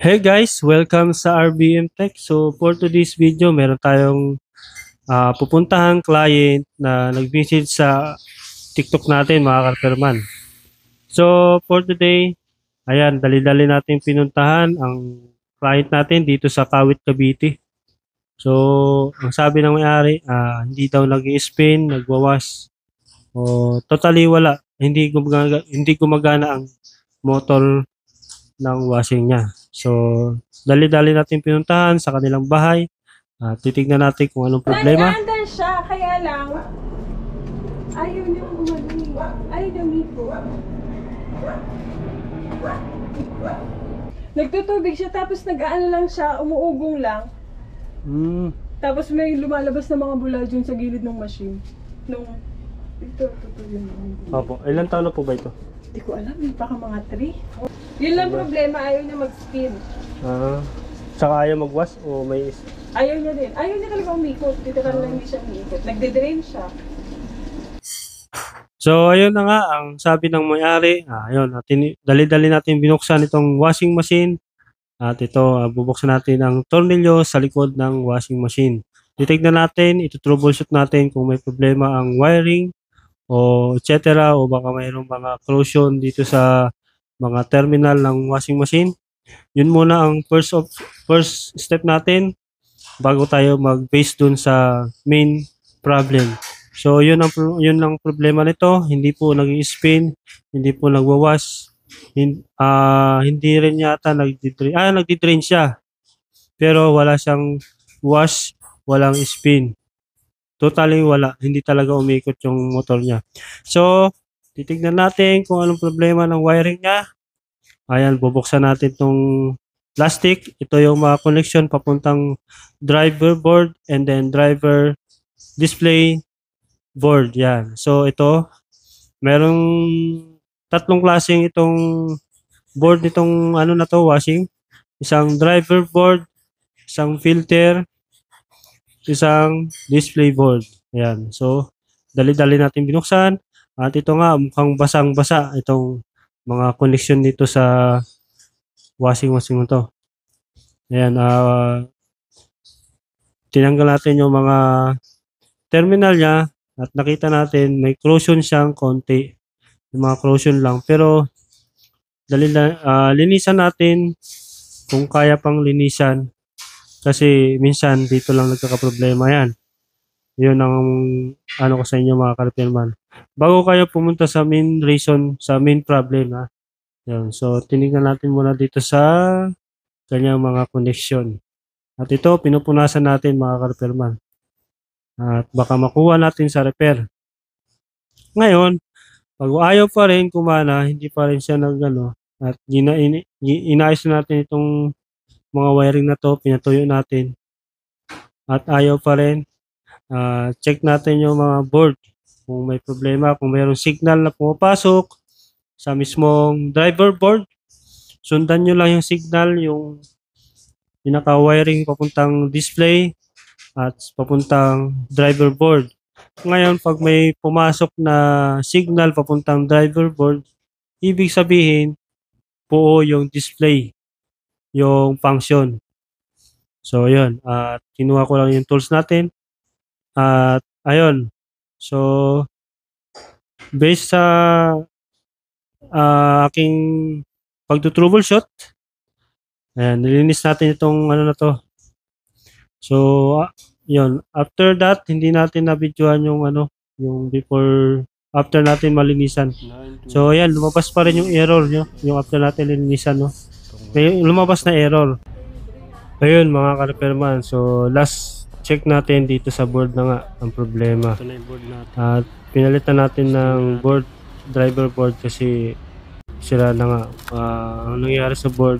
Hey guys, welcome sa RBM Tech. So for today's video, meron tayong pupuntahang client na nag-visit sa TikTok natin mga karperman. So for today, ayan, dali-dali natin pinuntahan ang client natin dito sa Kawit, Cavite. So ang sabi ng may-ari, hindi daw nag-i-spin, nagwawas, o totally wala. Hindi gumagana ang motor ng washing niya. So dali-dali natin pinuntahan sa kanilang bahay. Titignan natin kung anong problema. Nag-aandar siya, kaya lang, ayaw niya umali. Ayaw niya miko. Nagtutubig siya, tapos nag-aano lang siya, umuugong lang. Tapos may lumalabas na mga bula dyan sa gilid ng machine. Ito yun. Opo, ilan taon na po ba ito? Hindi ko alam, baka mga 3. Yun lang problema, ayaw niya mag-spin. Tsaka ayaw magwas o may... Ayaw niya din. Ayaw niya talaga umikot. Dito ka lang hindi siya umikot. Nagde-drain siya. So, ayun na nga, ang sabi ng may-ari, ayun, dali-dali natin binuksan itong washing machine. At ito, bubuksan natin ang tornilyo sa likod ng washing machine. Titignan natin, ito-troubleshoot natin kung may problema ang wiring o etc. o baka mayroong mga corrosion dito sa mga terminal ng washing machine. Yun muna ang first step natin bago tayo mag-base dun sa main problem. So yun ang problema nito, hindi po nag-spin, hindi po nagwawash, hindi rin yata nagdi-drain siya. Pero wala siyang wash, walang spin. Totally wala, hindi talaga umikot yung motor niya. So titignan natin kung anong problema ng wiring niya. Ayan, bubuksan natin tong plastic. Ito yung mga connection papuntang driver board and then driver display board. Yan. So ito, merong tatlong klaseng itong board nitong ano na to, washing. Isang driver board, isang filter, isang display board. Yan. So dali-dali natin binuksan. At ito nga, mukhang basang-basa itong mga connection dito sa washing machine to. Ayan, tinanggal natin yung mga terminal niya at nakita natin may corrosion siyang konti. Yung mga corrosion lang. Pero linisan natin kung kaya pang linisan. Kasi minsan dito lang nagkakaproblema yan. Yun ang ano ko sa inyo mga ka-repairman. Bago kayo pumunta sa main reason, sa main problem, Yan. So, tinignan natin muna dito sa kanyang mga connection. At ito, pinupunasan natin mga ka-repairman. At baka makuha natin sa repair. Ngayon, pag ayaw pa rin kumana, hindi pa rin siya nagano at inayos natin itong mga wiring na to, pinatuyo natin. At ayaw pa rin, check natin yung mga board. Kung may problema, kung mayroong signal na pumapasok sa mismong driver board, sundan nyo lang yung signal, yung pinaka-wiring papuntang display at papuntang driver board. Ngayon, pag may pumasok na signal papuntang driver board, ibig sabihin, buo yung display, yung function. So, yun. At kinuha ko lang yung tools natin. At, ayun. So, based sa aking pagto-troubleshoot, ayan, nilinis natin itong ano na to. So, yun. After that, hindi natin na-videoan yung ano, yung before, after natin malinisan. So, ayan, lumabas pa rin yung error nyo, yung after natin linisan, no. May lumabas na error. Ayun, mga ka-repairman. So, last check natin dito sa board na nga ang problema. Ito na yung board natin. At pinalitan natin ng board, driver board kasi sira na nga. Ang nangyari sa board,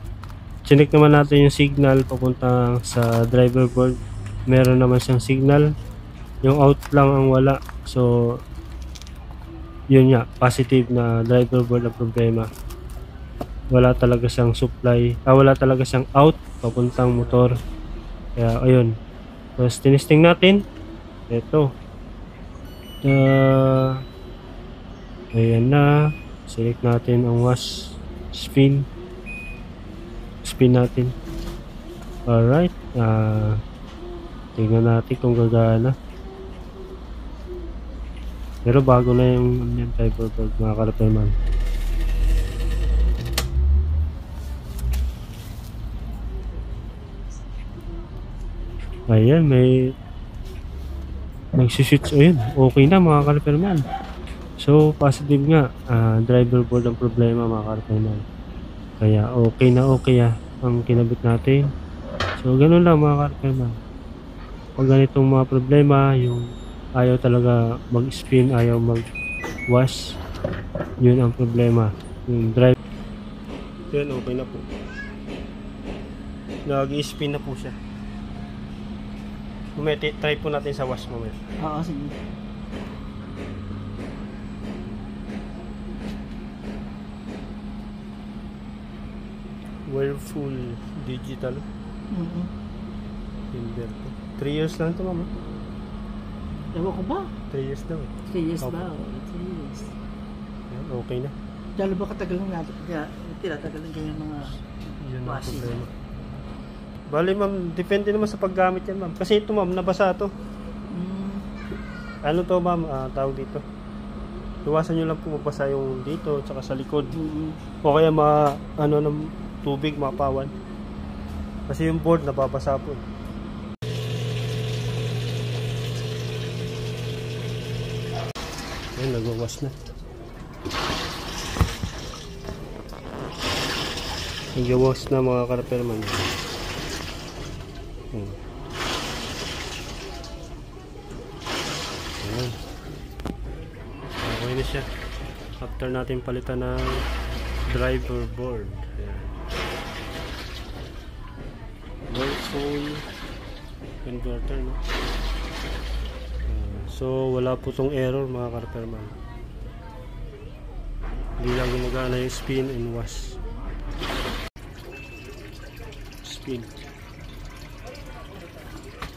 chinek naman natin yung signal papunta sa driver board. Meron naman siyang signal. Yung out lang ang wala. So, yun nga, positive na driver board ang problema. Wala talaga siyang supply. Wala talaga siyang out papuntang motor. Kaya, ayun. Tapos, tinisting natin. Ito. Ayan na. Select natin ang wash spin spin natin. Alright. Tingnan natin kung gagana. Pero bago na yung driver board mga ka-repairman. Ayan, may nagsiswitch. Ayun, okay na mga ka-repairman. So, positive nga. Driver board ang problema mga ka-repairman. Kaya okay na okay ang kinabit natin. So, ganun lang mga ka-repairman. Pag ganitong mga problema, yung ayaw talaga mag-spin, ayaw mag-wash, yun ang problema. Yung drive. Yun, okay na po. Nag-spin na po siya. Try po natin sa wash moment. Oo, sige. Whirlpool digital. Inverter. 3 years lang ito, mama. Ewan ko ba? 3 years daw. 3 years Opo. ba? 3 years. Yan, okay na. Lalo ba katagal ng natin? Kaya tinatagal ng ganyan mga Yun ang washing. problema. Bali, ma'am, depende naman sa paggamit yan, ma'am. Kasi ito, ma'am, nabasa to. Ano to, ma'am? Tawag dito. Iwasan nyo lang po mabasa yung dito, tsaka sa likod. O kaya ng tubig, mapawan. Kasi yung board nababasa po. Ayun, nagwawash na. Nagwawash na mga ka-repairman. Ayan. Okay na siya. After natin palitan ng driver board. Ayan. Whirlpool inverter, no? So wala po tong error mga ka-repairman. Hindi lang gumagana yung spin and wash. Spin.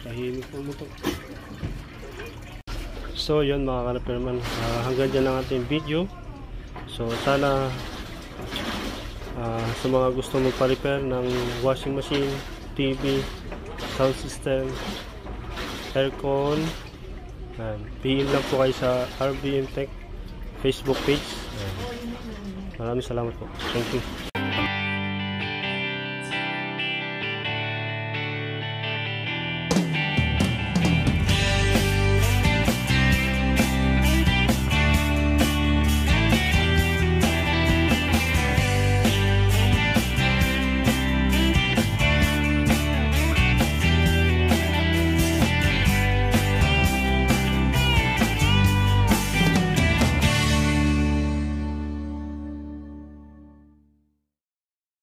Tahimik po mo to. So yun mga ka-repairman, hanggang dyan ang ating video. So sana sa mga gusto magpa-repair ng washing machine, TV, sound system, aircon, PM lang po kayo sa RBM Tech Facebook page. Maraming salamat po. Thank you.